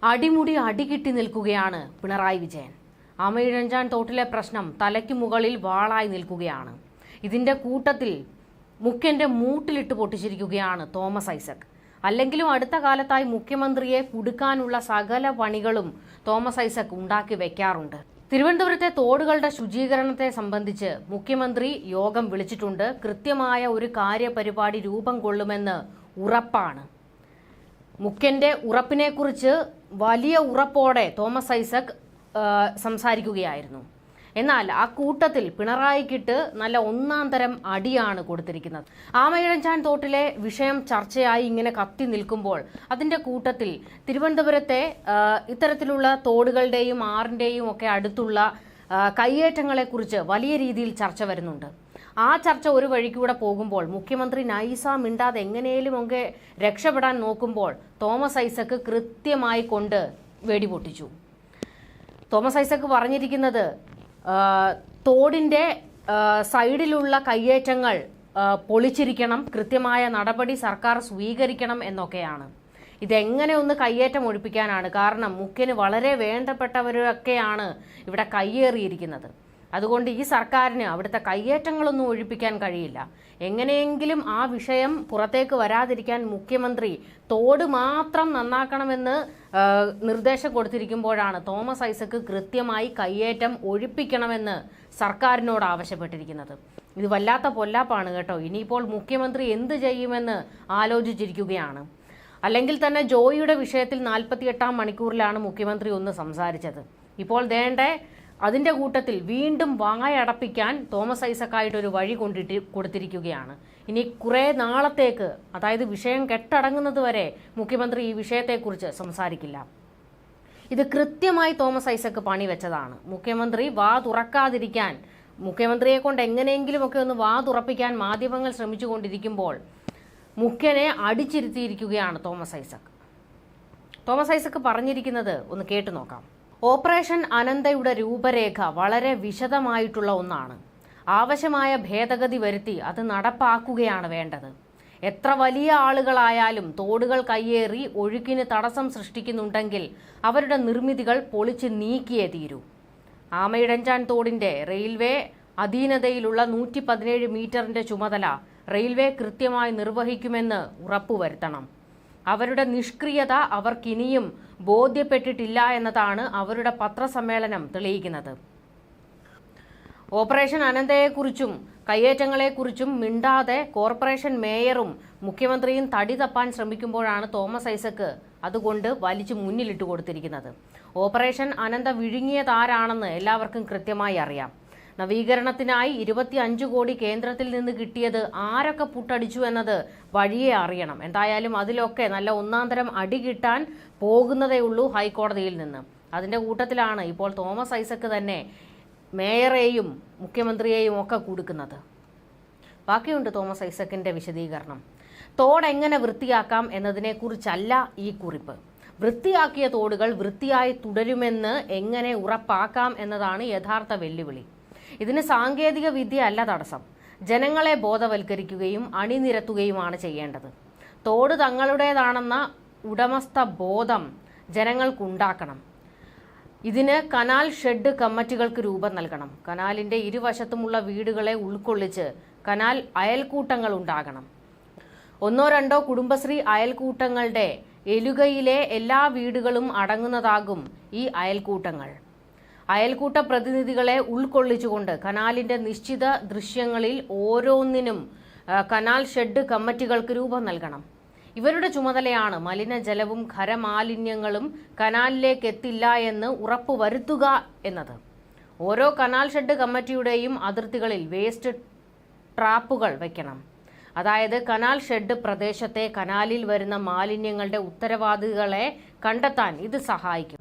അടിമുടി അടികിട്ടി നിൽക്കുകയാണ് പിണറായി വിജയൻ. ആമയിഴഞ്ചാൻ തോട്ടിലെ പ്രശ്നം തലയ്ക്ക് മുകളിൽ വാളായി നിൽക്കുകയാണ്. ഇതിന്റെ കൂട്ടത്തിൽ മുഖ്യന്റെ മൂട്ടിലിട്ട് പൊട്ടിച്ചിരിക്കുകയാണ് തോമസ് ഐസക്. അല്ലെങ്കിലും അടുത്ത കാലത്തായി മുഖ്യമന്ത്രിയെ കുടുക്കാനുള്ള സകല പണികളും തോമസ് ഐസക് ഉണ്ടാക്കി വെക്കാറുണ്ട്. തിരുവനന്തപുരത്തെ തോടുകളുടെ ശുചീകരണത്തെ സംബന്ധിച്ച് മുഖ്യമന്ത്രി യോഗം വിളിച്ചിട്ടുണ്ട്. കൃത്യമായ ഒരു കാര്യപരിപാടി രൂപം കൊള്ളുമെന്ന് ഉറപ്പാണ്. മുഖ്യന്റെ ഉറപ്പിനെക്കുറിച്ച് വലിയ ഉറപ്പോടെ തോമസ് ഐസക് സംസാരിക്കുകയായിരുന്നു. എന്നാൽ ആ കൂട്ടത്തിൽ പിണറായിക്കിട്ട് നല്ല ഒന്നാം തരം അടിയാണ് കൊടുത്തിരിക്കുന്നത്. ആമയിഴഞ്ചാൻ തോട്ടിലെ വിഷയം ചർച്ചയായി ഇങ്ങനെ കത്തി നിൽക്കുമ്പോൾ അതിന്റെ കൂട്ടത്തിൽ തിരുവനന്തപുരത്തെ ഇത്തരത്തിലുള്ള തോടുകളുടെയും ആറിന്റെയും ഒക്കെ അടുത്തുള്ള കയ്യേറ്റങ്ങളെക്കുറിച്ച് വലിയ രീതിയിൽ ചർച്ച വരുന്നുണ്ട്. ആ ചർച്ച ഒരു വഴിക്കൂടെ പോകുമ്പോൾ മുഖ്യമന്ത്രി നൈസ മിണ്ടാതെ എങ്ങനെയും ഒക്കെ രക്ഷപ്പെടാൻ നോക്കുമ്പോൾ തോമസ് ഐസക് കൃത്യമായി കൊണ്ട് വെടിപൊട്ടിച്ചു. തോമസ് ഐസക് പറഞ്ഞിരിക്കുന്നത് തോടിന്റെ സൈഡിലുള്ള കയ്യേറ്റങ്ങൾ പൊളിച്ചിരിക്കണം, കൃത്യമായ നടപടി സർക്കാർ സ്വീകരിക്കണം എന്നൊക്കെയാണ്. ഇതെങ്ങനെ ഒന്ന് കയ്യേറ്റം ഒഴിപ്പിക്കാനാണ്? കാരണം മുഖ്യന് വളരെ വേണ്ടപ്പെട്ടവരൊക്കെയാണ് ഇവിടെ കയ്യേറിയിരിക്കുന്നത്. അതുകൊണ്ട് ഈ സർക്കാരിന് അവിടുത്തെ കയ്യേറ്റങ്ങളൊന്നും ഒഴിപ്പിക്കാൻ കഴിയില്ല. എങ്ങനെയെങ്കിലും ആ വിഷയം പുറത്തേക്ക് വരാതിരിക്കാൻ മുഖ്യമന്ത്രി തോട് മാത്രം നന്നാക്കണമെന്ന് നിർദ്ദേശം കൊടുത്തിരിക്കുമ്പോഴാണ് തോമസ് ഐസക് കൃത്യമായി കയ്യേറ്റം ഒഴിപ്പിക്കണമെന്ന് സർക്കാരിനോട് ആവശ്യപ്പെട്ടിരിക്കുന്നത്. ഇത് വല്ലാത്ത പൊല്ലാപ്പാണ് കേട്ടോ. ഇനിയിപ്പോൾ മുഖ്യമന്ത്രി എന്ത് ചെയ്യുമെന്ന് ആലോചിച്ചിരിക്കുകയാണ്. അല്ലെങ്കിൽ തന്നെ ജോയിയുടെ വിഷയത്തിൽ 48-ാം മണിക്കൂറിലാണ് മുഖ്യമന്ത്രി ഒന്ന് സംസാരിച്ചത്. ഇപ്പോൾ ദേണ്ടേ അതിന്റെ കൂട്ടത്തിൽ വീണ്ടും വായടപ്പിക്കാൻ തോമസ് ഐസക്കായിട്ടൊരു വഴി കൊടുത്തിരിക്കുകയാണ്. ഇനി കുറെ നാളത്തേക്ക്, അതായത് വിഷയം കെട്ടടങ്ങുന്നത് വരെ മുഖ്യമന്ത്രി ഈ വിഷയത്തെക്കുറിച്ച് സംസാരിക്കില്ല. ഇത് കൃത്യമായി തോമസ് ഐസക് പണി വെച്ചതാണ്. മുഖ്യമന്ത്രി വാ തുറക്കാതിരിക്കാൻ, മുഖ്യമന്ത്രിയെ കൊണ്ട് എങ്ങനെയെങ്കിലും ഒക്കെ ഒന്ന് വാ തുറപ്പിക്കാൻ മാധ്യമങ്ങൾ ശ്രമിച്ചുകൊണ്ടിരിക്കുമ്പോൾ മുഖ്യനെ അടിച്ചിരുത്തിയിരിക്കുകയാണ് തോമസ് ഐസക്. തോമസ് ഐസക് പറഞ്ഞിരിക്കുന്നത് ഒന്ന് കേട്ടു നോക്കാം. ഓപ്പറേഷൻ അനന്തയുടെ രൂപരേഖ വളരെ വിശദമായിട്ടുള്ള ഒന്നാണ്. ആവശ്യമായ ഭേദഗതി വരുത്തി അത് നടപ്പാക്കുകയാണ് വേണ്ടത്. എത്ര വലിയ ആളുകളായാലും തോടുകൾ കയ്യേറി ഒഴുക്കിന് തടസ്സം സൃഷ്ടിക്കുന്നുണ്ടെങ്കിൽ അവരുടെ നിർമ്മിതികൾ പൊളിച്ച് നീക്കിയേ തീരൂ. ആമയിഴഞ്ചാൻ തോടിന്റെ റെയിൽവേ അധീനതയിലുള്ള 117 മീറ്ററിന്റെ ചുമതല റെയിൽവേ കൃത്യമായി നിർവഹിക്കുമെന്ന് ഉറപ്പുവരുത്തണം. അവരുടെ നിഷ്ക്രിയത അവർക്കിനിയും ബോധ്യപ്പെട്ടിട്ടില്ല എന്നതാണ് അവരുടെ പത്രസമ്മേളനം തെളിയിക്കുന്നത്. ഓപ്പറേഷൻ അനന്തയെക്കുറിച്ചും കയ്യേറ്റങ്ങളെക്കുറിച്ചും മിണ്ടാതെ കോർപ്പറേഷൻ മേയറും മുഖ്യമന്ത്രിയും തടി തപ്പാൻ ശ്രമിക്കുമ്പോഴാണ് തോമസ് ഐസക് അതുകൊണ്ട് വലിച്ചു മുന്നിലിട്ട് കൊടുത്തിരിക്കുന്നത്. ഓപ്പറേഷൻ അനന്ത വിഴുങ്ങിയതാരാണെന്ന് എല്ലാവർക്കും കൃത്യമായി അറിയാം. നവീകരണത്തിനായി 25 കോടി കേന്ദ്രത്തിൽ നിന്ന് കിട്ടിയത് ആരൊക്കെ പുട്ടടിച്ചു എന്നത് വഴിയെ അറിയണം. എന്തായാലും അതിലൊക്കെ നല്ല ഒന്നാന്തരം അടി കിട്ടാൻ പോകുന്നതേ ഉള്ളൂ ഹൈക്കോടതിയിൽ നിന്ന്. അതിന്റെ കൂട്ടത്തിലാണ് ഇപ്പോൾ തോമസ് ഐസക് തന്നെ മേയറെയും മുഖ്യമന്ത്രിയെയും ഒക്കെ കൊടുക്കുന്നത്. ബാക്കിയുണ്ട് തോമസ് ഐസക്കിന്റെ വിശദീകരണം. തോടെങ്ങനെ വൃത്തിയാക്കാം എന്നതിനെക്കുറിച്ചല്ല ഈ കുറിപ്പ്. വൃത്തിയാക്കിയ തോടുകൾ വൃത്തിയായി തുടരുമെന്ന് എങ്ങനെ ഉറപ്പാക്കാം എന്നതാണ് യഥാർത്ഥ വെല്ലുവിളി. ഇതിന് സാങ്കേതിക വിദ്യ അല്ല തടസ്സം. ജനങ്ങളെ ബോധവൽക്കരിക്കുകയും അണിനിരത്തുകയുമാണ് ചെയ്യേണ്ടത്. തോട് തങ്ങളുടേതാണെന്ന ഉടമസ്ഥ ബോധം ജനങ്ങൾക്കുണ്ടാക്കണം. ഇതിന് കനാൽ ഷെഡ് കമ്മിറ്റികൾക്ക് രൂപം നൽകണം. കനാലിന്റെ ഇരുവശത്തുമുള്ള വീടുകളെ ഉൾക്കൊള്ളിച്ച് കനാൽ അയൽക്കൂട്ടങ്ങൾ ഉണ്ടാകണം. 1-2 കുടുംബശ്രീ അയൽക്കൂട്ടങ്ങളുടെ എലുകയിലെ എല്ലാ വീടുകളും അടങ്ങുന്നതാകും ഈ അയൽക്കൂട്ടങ്ങൾ. അയൽക്കൂട്ട പ്രതിനിധികളെ ഉൾക്കൊള്ളിച്ചുകൊണ്ട് കനാലിന്റെ നിശ്ചിത ദൃശ്യങ്ങളിൽ ഓരോന്നിനും കനാൽ ഷെഡ് കമ്മിറ്റികൾക്ക് രൂപം നൽകണം. ഇവരുടെ ചുമതലയാണ് മലിനജലവും ഖരമാലിന്യങ്ങളും കനാലിലേക്ക് എത്തില്ല എന്ന് ഉറപ്പുവരുത്തുക എന്നത്. ഓരോ കനാൽ ഷെഡ് കമ്മിറ്റിയുടെയും അതിർത്തികളിൽ വേസ്റ്റ് ട്രാപ്പുകൾ വയ്ക്കണം. അതായത് കനാൽ ഷെഡ് പ്രദേശത്തെ കനാലിൽ വരുന്ന മാലിന്യങ്ങളുടെ ഉത്തരവാദികളെ കണ്ടെത്താൻ ഇത് സഹായിക്കും.